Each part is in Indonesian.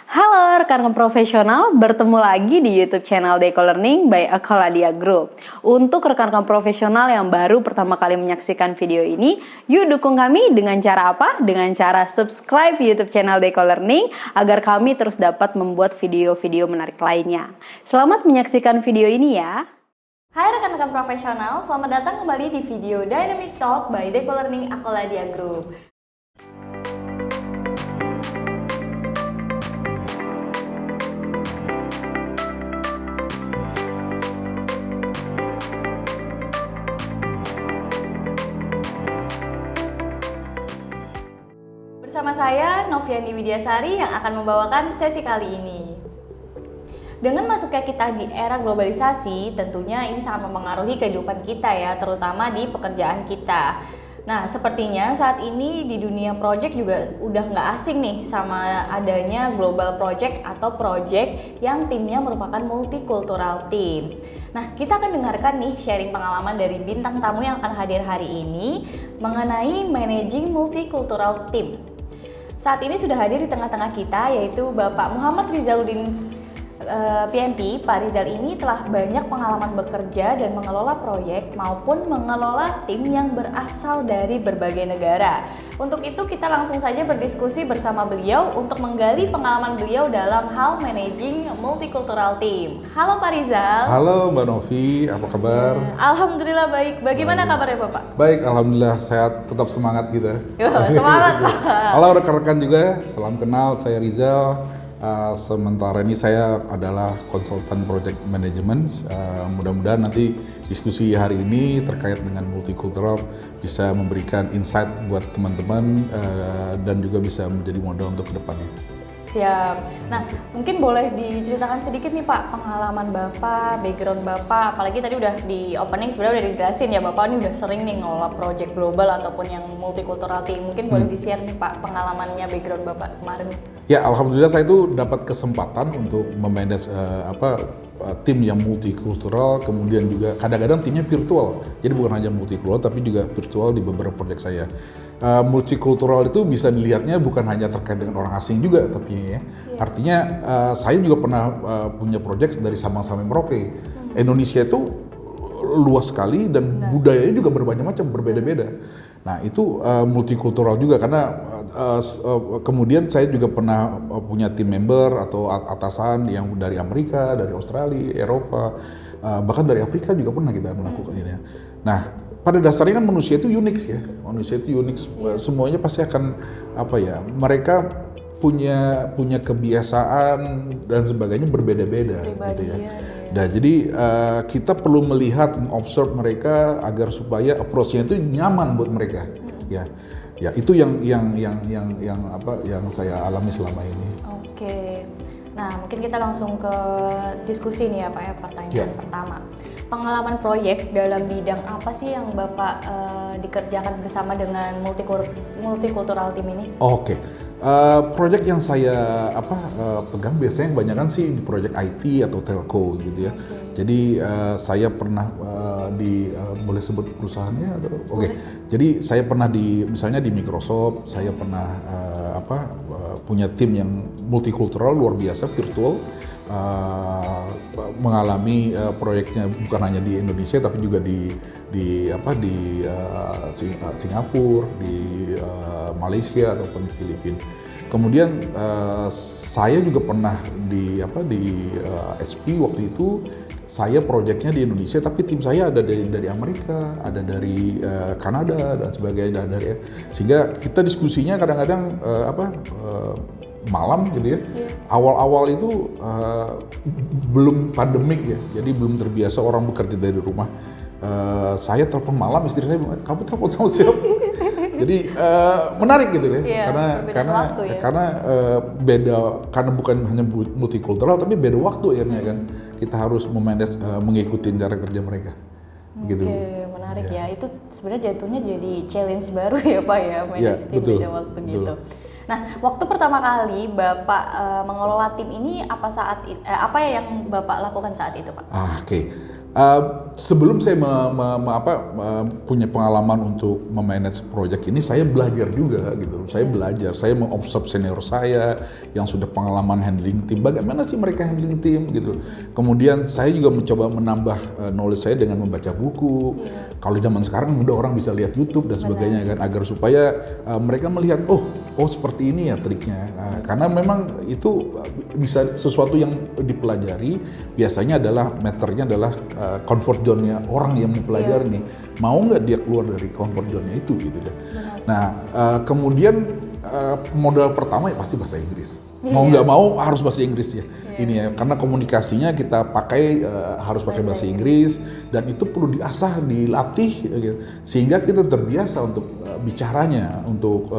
Halo rekan profesional, bertemu lagi di YouTube channel Deco Learning by Akaladia Group. Untuk rekan-rekan profesional yang baru pertama kali menyaksikan video ini, yuk dukung kami dengan cara apa? Dengan cara subscribe YouTube channel Deco Learning agar kami terus dapat membuat video-video menarik lainnya. Selamat menyaksikan video ini ya. Hai rekan-rekan profesional, selamat datang kembali di video Dynamic Talk by Deco Learning Akaladia Group. Bersama saya, Noviani Widyasari yang akan membawakan sesi kali ini. Dengan masuknya kita di era globalisasi, tentunya ini sangat mempengaruhi kehidupan kita ya, terutama di pekerjaan kita. Nah, sepertinya saat ini di dunia project juga udah nggak asing nih sama adanya global project atau project yang timnya merupakan multicultural team. Nah, kita akan dengarkan nih sharing pengalaman dari bintang tamu yang akan hadir hari ini mengenai managing multicultural team. Saat ini sudah hadir di tengah-tengah kita yaitu Bapak Muhammad Rizaludin PMP. Pak Rizal ini telah banyak pengalaman bekerja dan mengelola proyek maupun mengelola tim yang berasal dari berbagai negara. Untuk itu kita langsung saja berdiskusi bersama beliau untuk menggali pengalaman beliau dalam hal managing multicultural team. Halo Pak Rizal. Halo Mbak Novi, apa kabar? Alhamdulillah baik. Bagaimana kabarnya Bapak? Baik, alhamdulillah sehat, tetap semangat kita. Semangat Pak. Halo rekan-rekan juga, salam kenal, saya Rizal. Sementara ini saya adalah konsultan project management. Mudah-mudahan nanti diskusi hari ini terkait dengan multicultural bisa memberikan insight buat teman-teman dan juga bisa menjadi modal untuk kedepannya. Siap. Nah, mungkin boleh diceritakan sedikit nih Pak, pengalaman Bapak, background Bapak, apalagi tadi udah di opening sebenarnya udah dijelasin ya Bapak ini udah sering nih ngelola project global ataupun yang multicultural team. Mungkin boleh di-share nih Pak pengalamannya, background Bapak kemarin. Ya, alhamdulillah saya itu dapat kesempatan untuk memanage tim yang multikultural, kemudian juga kadang-kadang timnya virtual. Jadi bukan hanya multikultural tapi juga virtual di beberapa proyek saya. Multikultural itu bisa dilihatnya bukan hanya terkait dengan orang asing juga, tapi ya. Artinya saya juga pernah punya proyek dari Sabang sampai Merauke. Indonesia itu luas sekali dan budayanya juga berbagai macam, berbeda-beda. Nah itu multikultural juga karena kemudian saya juga pernah punya tim member atau atasan yang dari Amerika, dari Australia, Eropa, bahkan dari Afrika juga pernah kita melakukan ini. Nah pada dasarnya kan manusia itu unik ya, manusia itu unik, semuanya pasti akan mereka punya kebiasaan dan sebagainya berbeda-beda gitu ya. Nah jadi kita perlu melihat, observe mereka agar supaya approach-nya itu nyaman buat mereka. Ya itu yang saya alami selama ini. Oke. Nah mungkin kita langsung ke diskusi nih ya Pak ya, pertanyaan pertama. Pengalaman proyek dalam bidang apa sih yang Bapak dikerjakan bersama dengan multicultural team ini? Oke. Project yang saya pegang biasanya kebanyakan sih di project IT atau telco gitu ya. Jadi saya pernah boleh sebut perusahaannya atau Jadi saya pernah misalnya di Microsoft, saya pernah punya tim yang multikultural luar biasa, virtual. Mengalami proyeknya bukan hanya di Indonesia tapi juga di Singapura, di Malaysia ataupun di Filipina. Kemudian saya juga pernah di HP waktu itu. Saya proyeknya di Indonesia, tapi tim saya ada dari Amerika, ada dari Kanada dan sebagainya, sehingga kita diskusinya kadang-kadang malam gitu ya. Awal-awal itu belum pandemik ya, jadi belum terbiasa orang bekerja dari rumah. Saya telepon malam, istri saya bilang, kamu telepon sama siapa? Jadi menarik gitu ya, karena beda, karena bukan hanya multikultural tapi beda waktu akhirnya kan, kita harus mengikuti cara kerja mereka. Gitu. Menarik ya. Itu sebenarnya jatuhnya jadi challenge baru ya Pak ya, manage tim beda waktu gitu. Nah, waktu pertama kali Bapak mengelola tim ini apa yang Bapak lakukan saat itu Pak? Oke. Sebelum saya punya pengalaman untuk memanage project ini, saya belajar juga gitu. Saya mengobserv senior saya yang sudah pengalaman handling tim. Bagaimana sih mereka handling tim gitu. Kemudian saya juga mencoba menambah knowledge saya dengan membaca buku. Kalau zaman sekarang udah orang bisa lihat YouTube dan sebagainya kan, agar supaya mereka melihat oh seperti ini ya triknya. Karena memang itu bisa sesuatu yang dipelajari. Biasanya adalah meternya adalah comfort zone-nya orang yang mempelajari nih, mau nggak dia keluar dari comfort zone-nya itu gitu ya. Nah, kemudian modal pertama ya pasti bahasa Inggris. Mau nggak mau harus bahasa Inggris ya. Ini ya, karena komunikasinya kita pakai harus pakai bahasa Inggris dan itu perlu diasah, dilatih gitu, sehingga kita terbiasa untuk bicaranya, untuk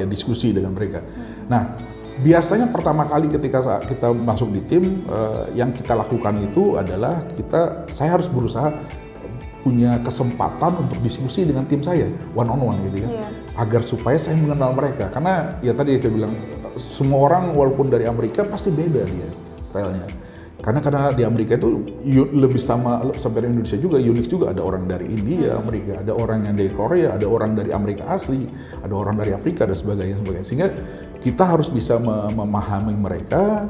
diskusi dengan mereka. Nah, biasanya pertama kali ketika kita masuk di tim, yang kita lakukan itu adalah saya harus berusaha punya kesempatan untuk diskusi dengan tim saya one on one gitu ya, agar supaya saya mengenal mereka. Karena ya tadi saya bilang semua orang walaupun dari Amerika pasti beda dia stylenya. Karena di Amerika itu lebih sama sampai dari Indonesia juga, unik juga, ada orang dari India, Amerika, ada orang yang dari Korea, ada orang dari Amerika asli, ada orang dari Afrika dan sebagainya. Sehingga kita harus bisa memahami mereka,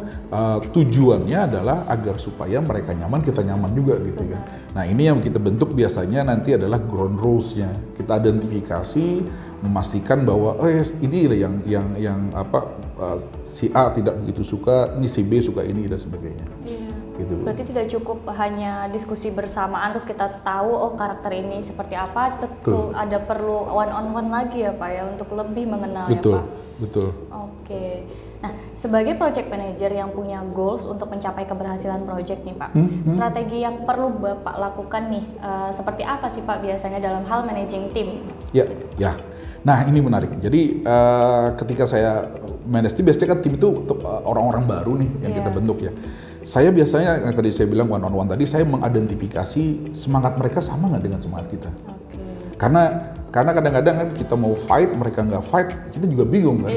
tujuannya adalah agar supaya mereka nyaman, kita nyaman juga gitu kan. Nah, ini yang kita bentuk biasanya nanti adalah ground rules-nya. Kita identifikasi, memastikan bahwa ini yang si A tidak begitu suka, ini si B suka ini dan sebagainya. Gitu. Berarti tidak cukup hanya diskusi bersamaan terus kita tahu karakter ini seperti apa, ada perlu one on one lagi ya Pak ya untuk lebih mengenal ya Pak. Betul. Oke. Nah, sebagai project manager yang punya goals untuk mencapai keberhasilan project nih Pak, strategi yang perlu Bapak lakukan nih seperti apa sih Pak biasanya dalam hal managing tim? Ya. Nah, ini menarik. Jadi ketika saya manage tim, biasanya kan tim itu orang-orang baru nih yang kita bentuk ya. Saya biasanya, yang tadi saya bilang one on one tadi, saya mengidentifikasi semangat mereka sama nggak dengan semangat kita. Karena kadang-kadang kan kita mau fight, mereka nggak fight, kita juga bingung kan.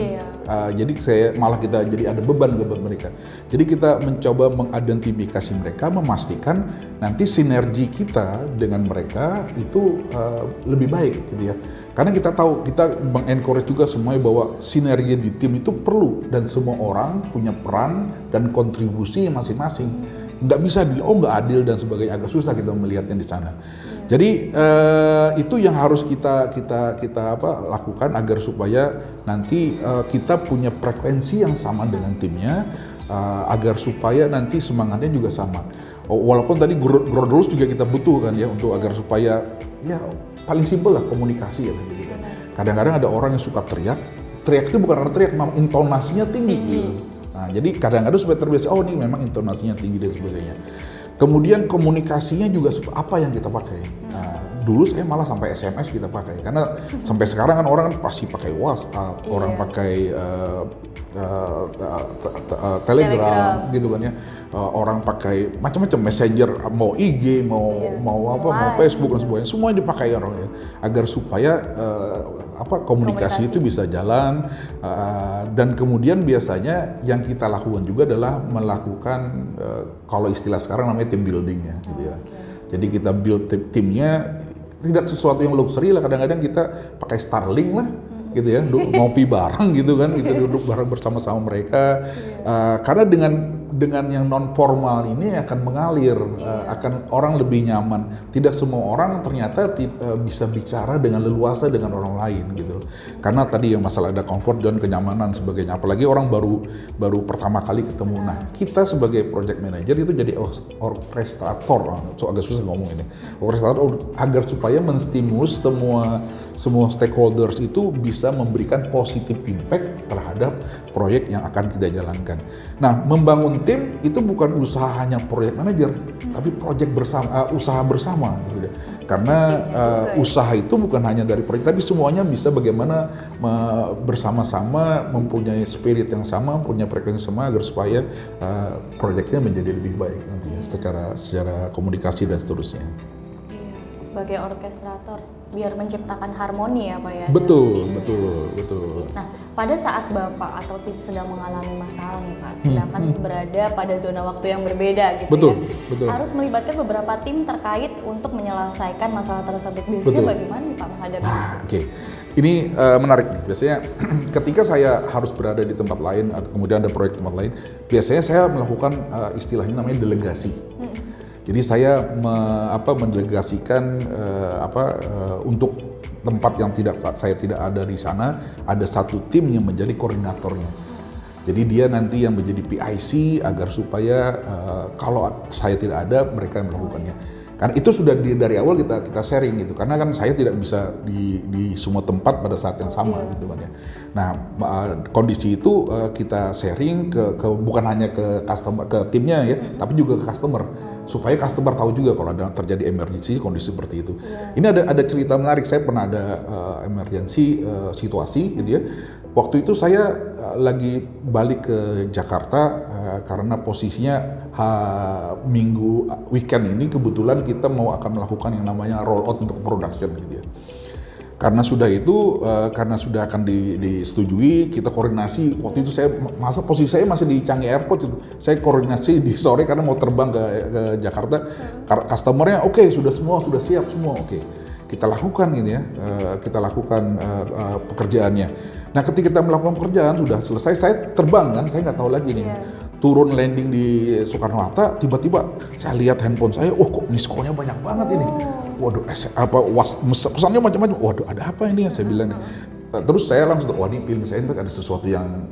Jadi kita jadi ada beban buat mereka. Jadi kita mencoba mengidentifikasi mereka, memastikan nanti sinergi kita dengan mereka itu lebih baik gitu ya. Karena kita tahu, kita mengencourage juga semuanya bahwa sinergi di tim itu perlu dan semua orang punya peran dan kontribusi masing-masing. Nggak bisa nggak adil dan sebagainya, agak susah kita melihatnya di sana. Jadi itu yang harus kita lakukan agar supaya nanti kita punya frekuensi yang sama dengan timnya, agar supaya nanti semangatnya juga sama. Walaupun tadi growth rules juga kita butuhkan ya untuk agar supaya ya paling simpel lah komunikasi ya. Gitu kan. Kadang-kadang ada orang yang suka teriak itu bukan karena teriak, memang intonasinya tinggi. Gitu. Nah, jadi kadang-kadang supaya terbiasa, ini memang intonasinya tinggi dan sebagainya. Kemudian komunikasinya juga apa yang kita pakai. Nah, dulu saya malah sampai SMS kita pakai, karena sampai sekarang kan orang pasti pakai WhatsApp, orang pakai Telegram gitu kan ya, orang pakai macam-macam messenger, mau IG, mau Facebook dan sebagainya, semua dipakai orang ya, agar supaya komunikasi itu bisa jalan. Dan kemudian biasanya yang kita lakukan juga adalah melakukan kalau istilah sekarang namanya team building ya, gitu ya. Jadi kita build timnya, tidak sesuatu yang luxury lah, kadang-kadang kita pakai Starlink lah, gitu ya, ngopi bareng gitu kan, kita duduk bareng bersama-sama mereka. Karena dengan yang non formal ini akan mengalir, akan orang lebih nyaman. Tidak semua orang ternyata bisa bicara dengan leluasa dengan orang lain gitu. Karena tadi yang masalah ada comfort dan kenyamanan sebagainya. Apalagi orang baru pertama kali ketemu. Nah, kita sebagai project manager itu jadi orkestrator. Agak susah ngomong ini. Orkestrator agar supaya menstimulus semua stakeholders itu bisa memberikan positive impact terhadap proyek yang akan kita jalankan. Nah, membangun tim itu bukan usaha hanya project manager, tapi project bersama, usaha bersama gitu deh. Karena usaha itu bukan hanya dari proyek, tapi semuanya bisa bagaimana bersama-sama mempunyai spirit yang sama, punya frekuensi sama agar supaya proyeknya menjadi lebih baik nantinya secara komunikasi dan seterusnya. sebagai orkestrator biar menciptakan harmoni ya Pak ya. Betul, dalam tim. betul. Nah, pada saat Bapak atau tim sedang mengalami masalah nih Pak, sedangkan berada pada zona waktu yang berbeda gitu Betul, ya, betul. harus melibatkan beberapa tim terkait untuk menyelesaikan masalah tersebut. Biasanya Betul. bagaimana nih Pak menghadapi? Nah, oke. Ini menarik nih. Biasanya ketika saya harus berada di tempat lain, atau kemudian ada proyek tempat lain, biasanya saya melakukan istilahnya namanya delegasi. Jadi saya mendelegasikan untuk tempat yang saya tidak ada di sana, ada satu tim yang menjadi koordinatornya. Jadi dia nanti yang menjadi PIC agar supaya kalau saya tidak ada, mereka yang melakukannya. Karena itu sudah dari awal kita sharing gitu. Karena kan saya tidak bisa di semua tempat pada saat yang sama gitu kan ya. Nah, kondisi itu kita sharing ke bukan hanya ke customer, ke timnya ya, tapi juga ke customer. Supaya customer tahu juga kalau ada terjadi emergency kondisi seperti itu. Ini ada cerita menarik. Saya pernah ada emergency situasi gitu ya. Waktu itu saya lagi balik ke Jakarta karena posisinya minggu weekend ini kebetulan kita akan melakukan yang namanya roll out untuk production gitu ya. Karena sudah akan disetujui, kita koordinasi. Waktu itu posisi saya masih di Changi Airport gitu. Saya koordinasi di sore karena mau terbang ke Jakarta. Customernya oke, sudah siap semua, oke. Kita lakukan gitu ya, pekerjaannya. Nah, ketika kita melakukan pekerjaan sudah selesai, saya terbang kan, saya nggak tahu lagi nih. Turun landing di Soekarno-Hatta, tiba-tiba saya lihat handphone saya, kok miss call-nya banyak banget ini. Waduh, pesannya macam-macam. Waduh, ada apa ini ya saya bilang. Terus saya langsung, ini feeling saya ada sesuatu yang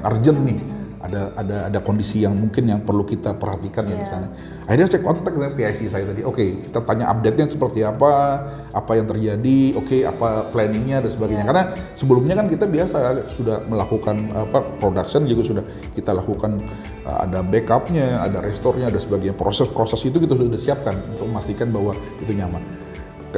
urgent nih. Ada kondisi yang mungkin yang perlu kita perhatikan ya di sana. Akhirnya saya kontak dengan PIC saya tadi. Oke, kita tanya update-nya seperti apa yang terjadi, apa planningnya dan sebagainya. Karena sebelumnya kan kita biasa sudah melakukan production juga sudah kita lakukan, ada backupnya, ada restore-nya, ada sebagainya. Proses-proses itu kita sudah siapkan untuk memastikan bahwa itu nyaman.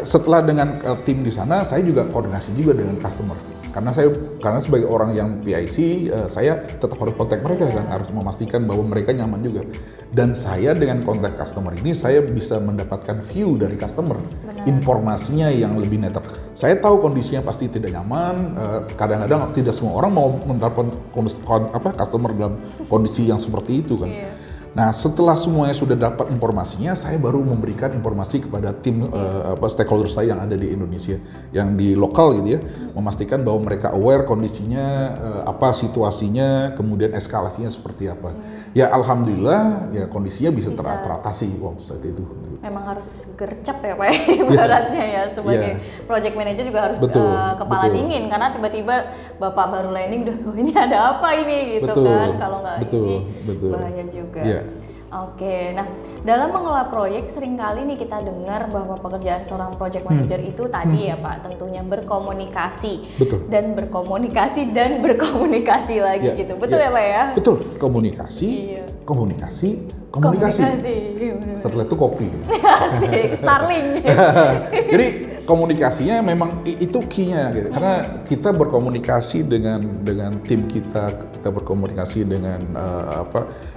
Setelah dengan tim di sana, saya juga koordinasi juga dengan customer. Karena sebagai orang yang PIC, saya tetap harus kontak mereka kan, harus memastikan bahwa mereka nyaman juga. Dan saya dengan kontak customer ini, saya bisa mendapatkan view dari customer, informasinya yang lebih netral. Saya tahu kondisinya pasti tidak nyaman. Kadang-kadang tidak semua orang mau mendapatkan customer dalam kondisi yang seperti itu kan. Nah, setelah semuanya sudah dapat informasinya, saya baru memberikan informasi kepada tim stakeholder saya yang ada di Indonesia, yang di lokal gitu ya, memastikan bahwa mereka aware kondisinya, situasinya, kemudian eskalasinya seperti apa. Ya, alhamdulillah, ya kondisinya bisa teratasi waktu saat itu. Memang harus gercep ya Pak, ibaratnya ya sebagai project manager juga harus kepala dingin, karena tiba-tiba Bapak baru landing udah ini ada apa ini gitu kan, kalau nggak ini bahaya juga. Oke, nah dalam mengelola proyek seringkali nih kita dengar bahwa pekerjaan seorang project manager itu tadi ya Pak, tentunya berkomunikasi dan berkomunikasi lagi gitu, betul ya Pak ya? Betul, komunikasi. Setelah itu kopi. Asik, Starling. Jadi komunikasinya memang itu key-nya gitu. Karena kita berkomunikasi dengan tim kita berkomunikasi dengan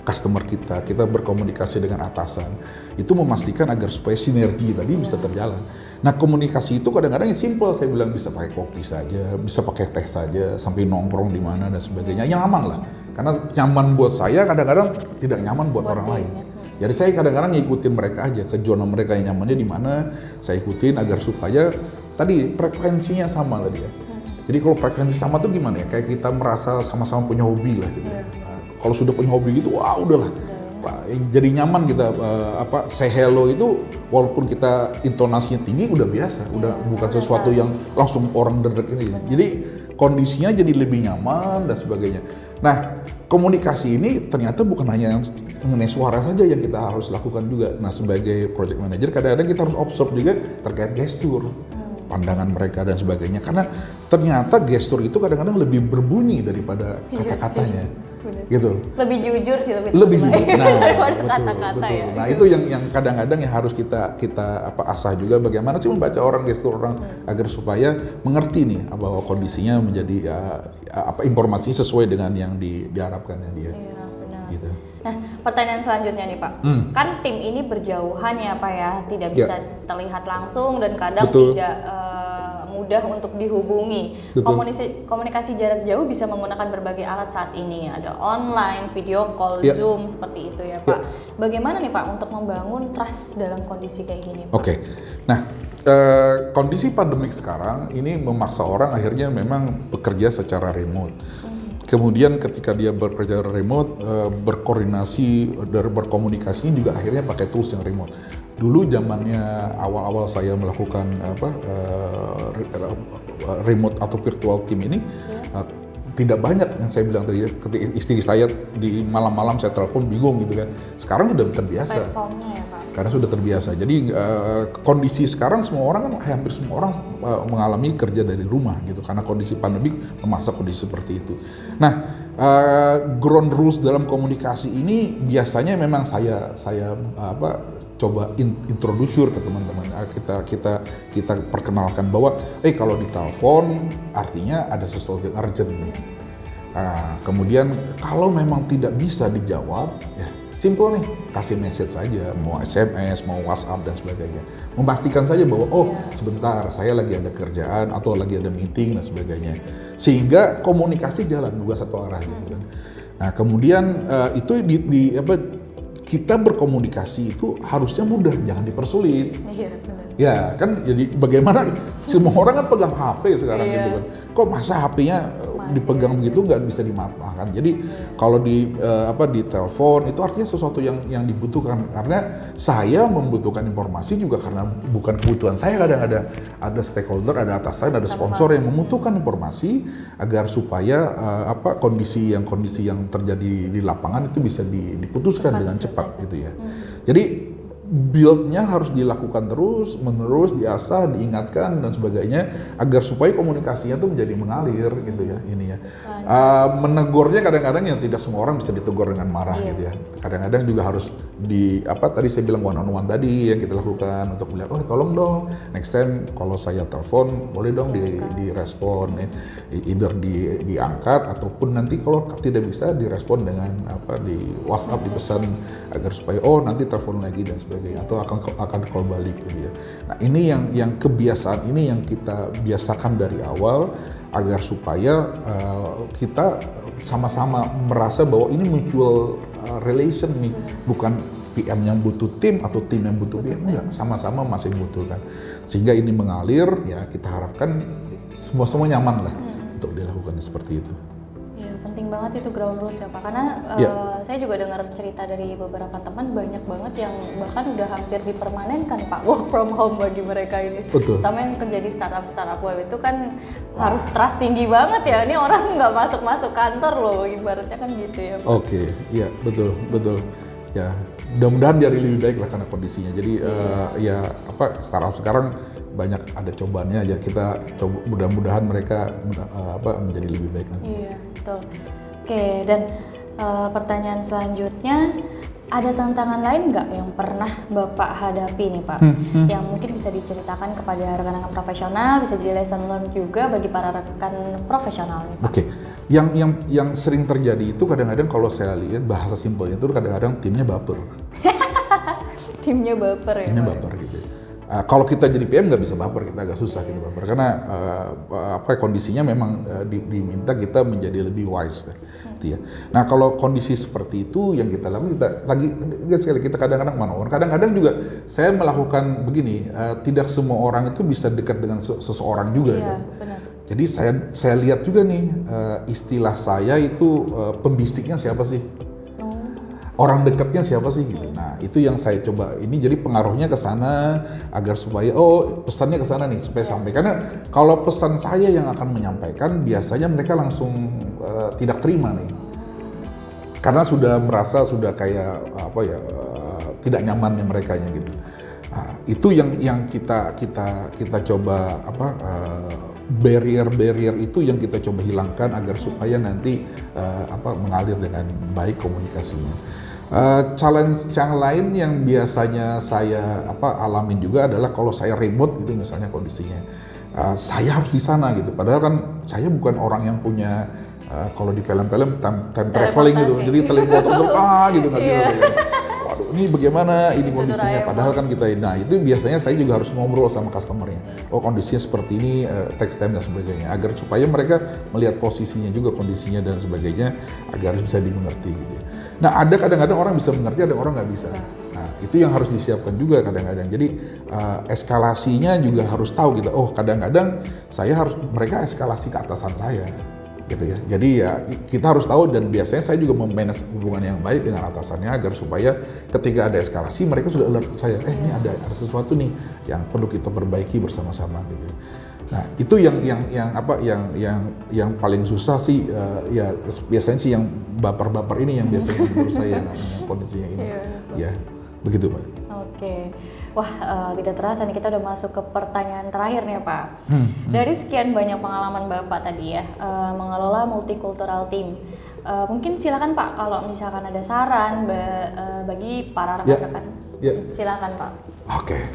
customer kita berkomunikasi dengan atasan. Itu memastikan agar supaya sinergi tadi bisa terjalan. Nah, komunikasi itu kadang-kadang yang simple, saya bilang bisa pakai kopi saja, bisa pakai teh saja, sampai nongkrong di mana dan sebagainya. Yang aman lah. Karena nyaman buat saya, kadang-kadang tidak nyaman buat orang lain. Jadi saya kadang-kadang ngikutin mereka aja, ke zona mereka yang nyamannya di mana, saya ikutin agar supaya tadi frekuensinya sama tadi ya. Jadi kalau frekuensi sama tuh gimana ya? Kayak kita merasa sama-sama punya hobi lah gitu. Nah, kalau sudah punya hobi gitu, wah udahlah. Jadi nyaman kita say hello itu walaupun kita intonasinya tinggi udah biasa, udah bukan sesuatu yang langsung orang derdek ini. Jadi kondisinya jadi lebih nyaman dan sebagainya. Nah, komunikasi ini ternyata bukan hanya mengenai suara saja yang kita harus lakukan juga. Nah, sebagai project manager kadang-kadang kita harus observe juga terkait gestur, pandangan mereka dan sebagainya. Karena ternyata gestur itu kadang-kadang lebih berbunyi daripada kata-katanya. Gitu. Lebih jujur sih, lebih jujur. Nah, daripada kata-kata ya. Nah, itu yang kadang-kadang yang harus kita asah juga, bagaimana sih membaca orang, gestur orang agar supaya mengerti nih bahwa kondisinya menjadi informasinya sesuai dengan yang diharapkannya dia. Iya, benar. Gitu. Nah, pertanyaan selanjutnya nih Pak. Kan tim ini berjauhan ya Pak ya, tidak bisa terlihat langsung dan kadang tidak mudah untuk dihubungi. Komunikasi jarak jauh bisa menggunakan berbagai alat saat ini. Ada online, video call, Zoom, seperti itu ya Pak. Bagaimana nih Pak untuk membangun trust dalam kondisi kayak gini Pak? Oke. Nah, kondisi pandemik sekarang ini memaksa orang akhirnya memang bekerja secara remote. Kemudian ketika dia bekerja remote, berkoordinasi, berkomunikasi juga akhirnya pakai tools yang remote. Dulu zamannya awal-awal saya melakukan remote atau virtual team ini, tidak banyak yang saya bilang tadi, istri saya di malam-malam saya telepon bingung gitu kan. Sekarang sudah terbiasa. Platformnya ya Pak. Karena sudah terbiasa. Jadi kondisi sekarang semua orang kan hampir semua orang mengalami kerja dari rumah gitu karena kondisi pandemik memaksa kondisi seperti itu. Nah, ground rules dalam komunikasi ini biasanya memang saya coba introduce ke teman-teman. Kita perkenalkan bahwa kalau ditelepon artinya ada sesuatu yang urgent. Kemudian kalau memang tidak bisa dijawab ya simple nih, kasih message saja, mau SMS, mau WhatsApp dan sebagainya. Memastikan saja bahwa sebentar saya lagi ada kerjaan atau lagi ada meeting dan sebagainya. Sehingga komunikasi jalan satu arah gitu kan. Nah, kemudian itu kita berkomunikasi itu harusnya mudah, jangan dipersulit. Iya, benar. Ya kan, jadi bagaimana semua orang kan pegang HP sekarang gitu kan. Kok masa HP-nya dipegang begitu nggak bisa dimaafkan. Jadi kalau di telepon itu artinya sesuatu yang dibutuhkan, karena saya membutuhkan informasi juga karena bukan kebutuhan saya, kadang ada stakeholder, ada atasan, ada sponsor yang membutuhkan informasi agar supaya kondisi yang terjadi di lapangan itu bisa diputuskan dengan cepat gitu ya. Jadi build-nya harus dilakukan terus-menerus, diasah, diingatkan dan sebagainya agar supaya komunikasinya tuh menjadi mengalir gitu ya ini ya. Menegurnya kadang-kadang yang tidak semua orang bisa ditegur dengan marah gitu ya. Kadang-kadang juga harus tadi saya bilang one on one tadi yang kita lakukan untuk melihat tolong dong next time kalau saya telepon boleh dong direspon ya. Either diangkat ataupun nanti kalau tidak bisa direspon dengan di WhatsApp dipesan agar supaya nanti telepon lagi dan sebagainya atau akan call balik gitu ya. Nah, ini yang kebiasaan ini yang kita biasakan dari awal agar supaya kita sama-sama merasa bahwa ini mutual relation nih, bukan PM yang butuh tim atau tim yang butuh PM, enggak, sama-sama masih membutuhkan. Sehingga ini mengalir, ya kita harapkan semua nyaman lah untuk dilakukan seperti itu. Ya, penting banget itu ground rules ya Pak, karena saya juga dengar cerita dari beberapa teman banyak banget yang bahkan udah hampir dipermanenkan Pak work from home bagi mereka ini. Betul. Terutama yang kerja di startup web itu kan harus trust tinggi banget ya, ini orang nggak masuk kantor loh, ibaratnya kan gitu ya Pak. Oke, iya betul. Ya, mudah-mudahan jadi lebih baik lah karena kondisinya. Jadi startup sekarang banyak ada cobaannya ya, kita coba mudah-mudahan mereka menjadi lebih baik nanti. Iya, betul. Oke, dan pertanyaan selanjutnya, ada tantangan lain nggak yang pernah Bapak hadapi nih Pak? Yang mungkin bisa diceritakan kepada rekan-rekan profesional, bisa jadi lesson learned juga bagi para rekan profesional nih Pak. Oke. Yang sering terjadi itu kadang-kadang kalau saya lihat bahasa simpelnya itu kadang-kadang timnya baper. Timnya baper ya? Timnya baper gitu. Kalau kita jadi PM nggak bisa baper, kita agak susah gitu baper karena kondisinya memang diminta kita menjadi lebih wise gitu ya. Nah kalau kondisi seperti itu yang kita lakukan, kita kadang-kadang manuver, kadang-kadang juga saya melakukan begini, tidak semua orang itu bisa dekat dengan seseorang juga. Iya, kan? benar. Jadi saya lihat juga nih istilah saya itu pembisiknya siapa sih? Orang dekatnya siapa sih gitu. Nah, itu yang saya coba ini, jadi pengaruhnya ke sana agar supaya pesannya ke sana nih supaya sampai, karena kalau pesan saya yang akan menyampaikan biasanya mereka langsung tidak terima nih. Karena sudah merasa sudah kayak tidak nyamannya merekanya gitu. Nah, itu yang kita coba barrier itu yang kita coba hilangkan agar supaya nanti mengalir dengan baik komunikasinya. Challenge yang lain yang biasanya saya alamin juga adalah kalau saya remote gitu misalnya kondisinya, saya harus di sana gitu. Padahal kan saya bukan orang yang punya kalau di film-film time traveling gitu, jadi teleporter gitu nggak bisa. Waduh, ini bagaimana ini kondisinya? Padahal kan kita, nah itu biasanya saya juga harus ngobrol sama customernya. Oh kondisinya seperti ini, text time dan sebagainya, agar supaya mereka melihat posisinya juga, kondisinya dan sebagainya, agar bisa dimengerti gitu ya. Nah ada kadang-kadang orang bisa mengerti, ada orang nggak bisa. Nah itu yang harus disiapkan juga kadang-kadang. Jadi eskalasinya juga harus tahu gitu. Oh kadang-kadang mereka eskalasi ke atasan saya. Gitu ya. Jadi ya kita harus tahu, dan biasanya saya juga memanage hubungan yang baik dengan atasannya agar supaya ketika ada eskalasi mereka sudah alert ke saya, ini ada sesuatu nih yang perlu kita perbaiki bersama-sama gitu. Nah, itu yang paling susah sih ya biasanya sih yang baper-baper ini yang biasanya menurut saya yang kondisinya ini. Ya, begitu, Pak. Oke. Wah, tidak terasa nih kita udah masuk ke pertanyaan terakhir nih Pak. Dari sekian banyak pengalaman Bapak tadi ya, mengelola multicultural team. Mungkin silakan Pak kalau misalkan ada saran bagi para rekan-rekan. Silakan Pak. Oke.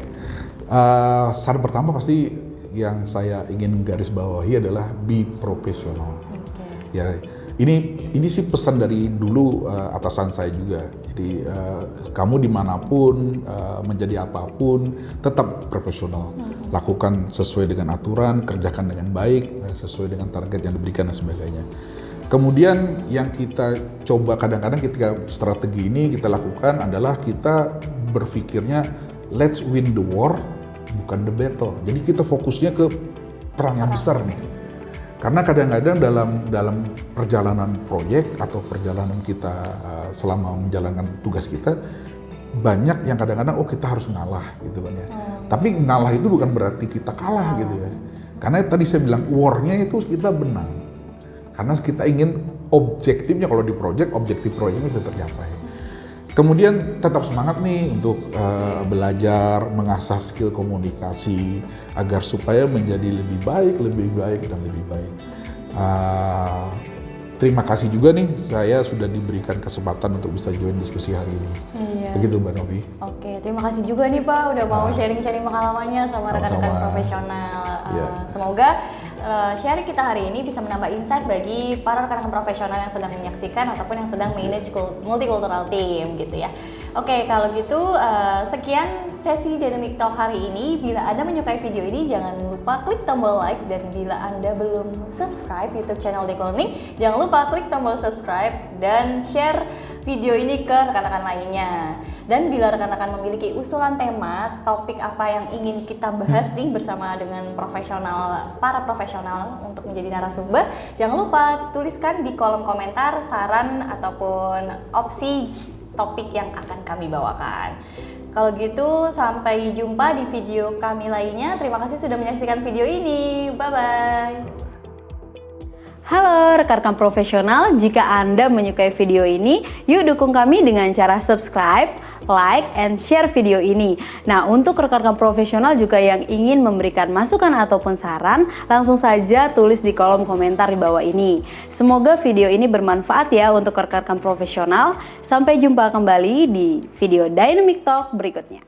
Saran pertama pasti yang saya ingin garis bawahi adalah be profesional. Ya, ini sih pesan dari dulu atasan saya juga. Jadi kamu dimanapun menjadi apapun tetap profesional, lakukan sesuai dengan aturan, kerjakan dengan baik, sesuai dengan target yang diberikan dan sebagainya. Kemudian yang kita coba kadang-kadang ketika strategi ini kita lakukan adalah kita berpikirnya let's win the war, bukan the battle. Jadi kita fokusnya ke perang yang besar nih. Karena kadang-kadang dalam perjalanan proyek atau perjalanan kita selama menjalankan tugas kita, banyak yang kadang-kadang kita harus ngalah gitu kan ya. Tapi ngalah itu bukan berarti kita kalah gitu ya. Karena tadi saya bilang war-nya itu kita menang. Karena kita ingin objektifnya, kalau di proyek, objektif proyeknya bisa tercapai. Kemudian tetap semangat nih untuk belajar, mengasah skill komunikasi agar supaya menjadi lebih baik dan lebih baik. Terima kasih juga nih, saya sudah diberikan kesempatan untuk bisa join diskusi hari ini. Begitu Mbak Novi. Oke, terima kasih juga nih Pak udah mau sharing-sharing pengalamannya sama rekan-rekan profesional. Semoga sharing kita hari ini bisa menambah insight bagi para rekan-rekan profesional yang sedang menyaksikan ataupun yang sedang manage multicultural team gitu ya. Oke, kalau gitu sekian sesi Dynamic Talk hari ini. Bila Anda menyukai video ini, jangan lupa klik tombol like, dan bila Anda belum subscribe YouTube channel Decollearning, jangan lupa klik tombol subscribe dan share video ini ke rekan-rekan lainnya. Dan bila rekan-rekan memiliki usulan tema, topik apa yang ingin kita bahas nih bersama dengan para profesional untuk menjadi narasumber, jangan lupa tuliskan di kolom komentar saran ataupun opsi topik yang akan kami bawakan. Kalau gitu, sampai jumpa di video kami lainnya. Terima kasih sudah menyaksikan video ini. Bye-bye. Halo rekan-rekan profesional, jika Anda menyukai video ini, yuk dukung kami dengan cara subscribe, like, and share video ini. Nah, untuk rekan-rekan profesional juga yang ingin memberikan masukan ataupun saran, langsung saja tulis di kolom komentar di bawah ini. Semoga video ini bermanfaat ya untuk rekan-rekan profesional. Sampai jumpa kembali di video Dynamic Talk berikutnya.